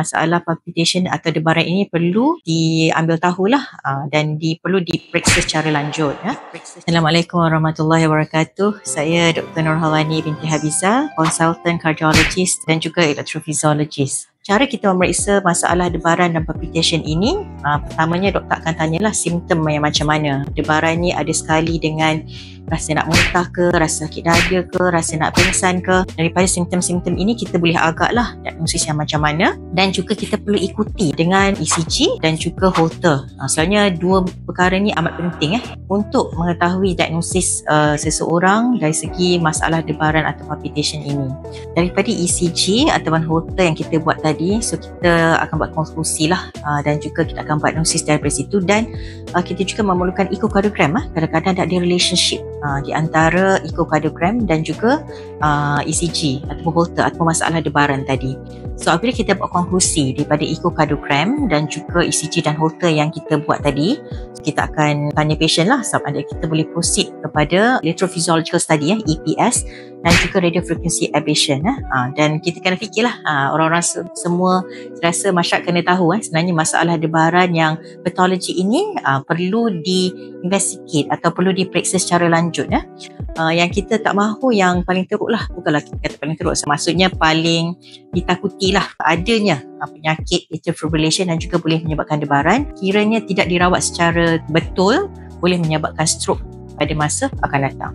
masalah palpitation atau debaran ini perlu diambil tahulah dan perlu diperiksa secara lanjut. Assalamualaikum warahmatullahi wabarakatuh. Saya Dr. Nurhawani binti Habiza, konsultan cardiologist dan juga electrophysiologist. Cara kita memeriksa masalah debaran dan palpitation ini, pertamanya doktor akan tanyalah simptom yang macam mana. Debaran ni ada sekali dengan rasa nak muntah ke, rasa sakit dada ke, rasa nak pingsan ke. Daripada simptom-simptom ini kita boleh agaklah diagnosis yang macam mana, dan juga kita perlu ikuti dengan ECG dan juga Holter. Sebenarnya dua perkara ni amat penting untuk mengetahui diagnosis seseorang dari segi masalah debaran atau palpitation ini. Daripada ECG ataupun Holter yang kita buat tadi, so kita akan buat konklusi lah dan juga kita akan buat diagnosis daripada situ, dan kita juga memerlukan echocardiogram. Kadang-kadang ada relationship di antara echocardiogram dan juga ECG ataupun Holter ataupun masalah debaran tadi. So apabila kita buat konklusi daripada echocardiogram dan juga ECG dan Holter yang kita buat tadi, kita akan tanya patient lah sebab ada kita boleh proceed kepada electrophysiological study EPS dan juga radio frequency ablation. Dan kita kena fikirlah, orang-orang semua rasa masyarakat kena tahu sebenarnya masalah debaran yang patologi ini perlu di-investigate atau perlu diperiksa secara lanjut. Yang kita tak mahu yang paling teruk lah, bukanlah kita kata paling teruk, maksudnya paling ditakuti lah adanya penyakit atrial fibrillation dan juga boleh menyebabkan debaran. Kiranya tidak dirawat secara betul, boleh menyebabkan stroke pada masa akan datang.